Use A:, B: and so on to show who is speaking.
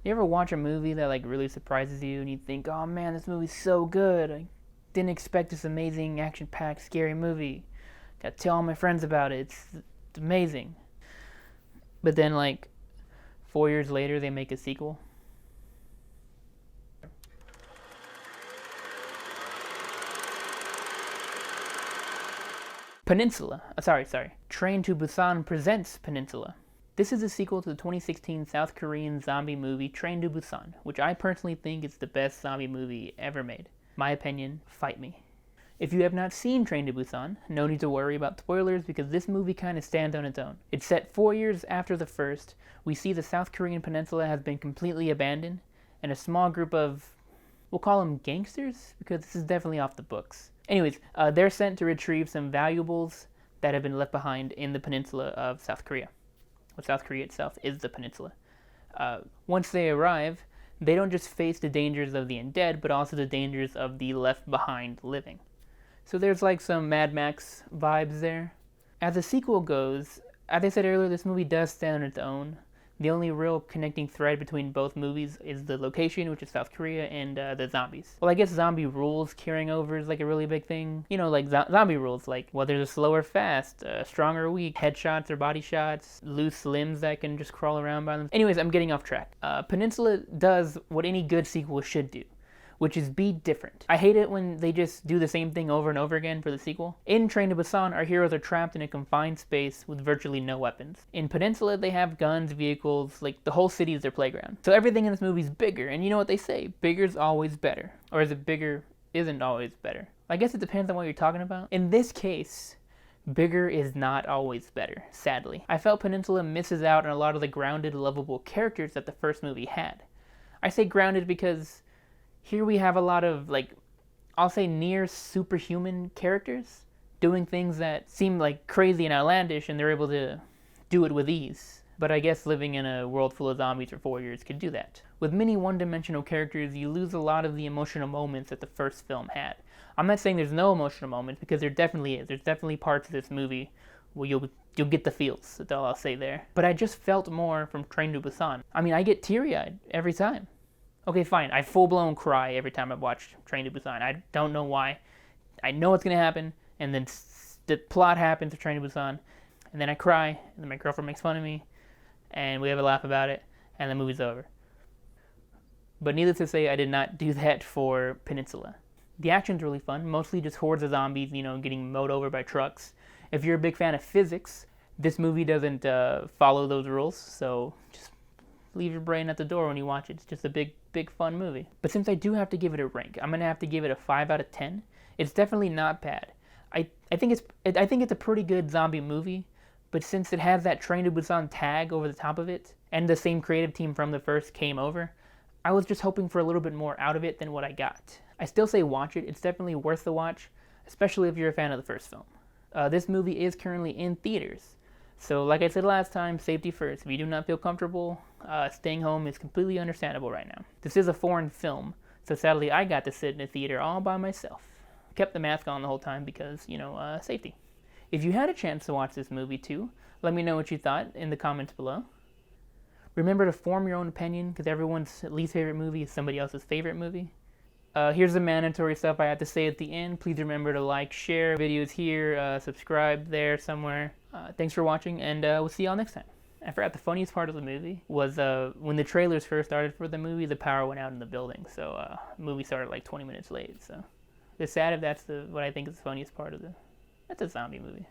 A: You ever watch a movie that like really surprises you and you think, oh man, this movie's so good. I didn't expect this amazing, action-packed, scary movie. Gotta tell all my friends about it. It's amazing. But then like 4 years later, they make a sequel. Peninsula. Sorry. Train to Busan presents Peninsula. This is a sequel to the 2016 South Korean zombie movie Train to Busan, which I personally think is the best zombie movie ever made. My opinion, fight me. If you have not seen Train to Busan, no need to worry about spoilers because this movie kind of stands on its own. It's set 4 years after the first. We see the South Korean peninsula has been completely abandoned, and a small group of, we'll call them gangsters, because this is definitely off the books. Anyways, they're sent to retrieve some valuables that have been left behind in the peninsula of South Korea. Well, South Korea itself is the peninsula. Once they arrive, they don't just face the dangers of the undead, but also the dangers of the left behind living. So there's like some Mad Max vibes there. As the sequel goes, as I said earlier, this movie does stand on its own. The only real connecting thread between both movies is the location, which is South Korea, and the zombies. Well, I guess zombie rules carrying over is like a really big thing. You know, like zombie rules, like whether they're slow or fast, strong or weak, headshots or body shots, loose limbs that can just crawl around by them. Anyways, I'm getting off track. Peninsula does what any good sequel should do, which is be different. I hate it when they just do the same thing over and over again for the sequel. In Train to Busan, our heroes are trapped in a confined space with virtually no weapons. In Peninsula, they have guns, vehicles, like the whole city is their playground. So everything in this movie is bigger, and you know what they say, bigger's always better. Or is it bigger isn't always better? I guess it depends on what you're talking about. In this case, bigger is not always better, sadly. I felt Peninsula misses out on a lot of the grounded, lovable characters that the first movie had. I say grounded because here we have a lot of, like, I'll say near superhuman characters doing things that seem like crazy and outlandish, and they're able to do it with ease. But I guess living in a world full of zombies for 4 years could do that. With many one-dimensional characters, you lose a lot of the emotional moments that the first film had. I'm not saying there's no emotional moments, because there definitely is. There's definitely parts of this movie where you'll get the feels. That's all I'll say there. But I just felt more from Train to Busan. I mean, I get teary-eyed every time. Okay, fine. I full-blown cry every time I watch Train to Busan. I don't know why. I know what's going to happen, and then the plot happens of Train to Busan, and then I cry, and then my girlfriend makes fun of me, and we have a laugh about it, and the movie's over. But needless to say, I did not do that for Peninsula. The action's really fun, mostly just hordes of zombies, getting mowed over by trucks. If you're a big fan of physics, this movie doesn't follow those rules, so just leave your brain at the door when you watch it. It's just a big fun movie. But since I do have to give it a rank, I'm gonna have to give it a 5 out of 10. It's definitely not bad. I think it's a pretty good zombie movie, but since it has that Train to Busan tag over the top of it, and the same creative team from the first came over, I was just hoping for a little bit more out of it than what I got. I still say watch it. It's definitely worth the watch, especially if you're a fan of the first film. This movie is currently in theaters. So like I said last time, safety first. If you do not feel comfortable, staying home is completely understandable right now. This is a foreign film, so sadly I got to sit in a theater all by myself. Kept the mask on the whole time because, safety. If you had a chance to watch this movie too, let me know what you thought in the comments below. Remember to form your own opinion, because everyone's least favorite movie is somebody else's favorite movie. Here's the mandatory stuff I have to say at the end. Please remember to like, share videos here, subscribe there somewhere. Thanks for watching, and we'll see y'all next time. I forgot the funniest part of the movie was when the trailers first started for the movie, the power went out in the building, so the movie started like 20 minutes late. So it's sad if that's what I think is the funniest part of that's a zombie movie.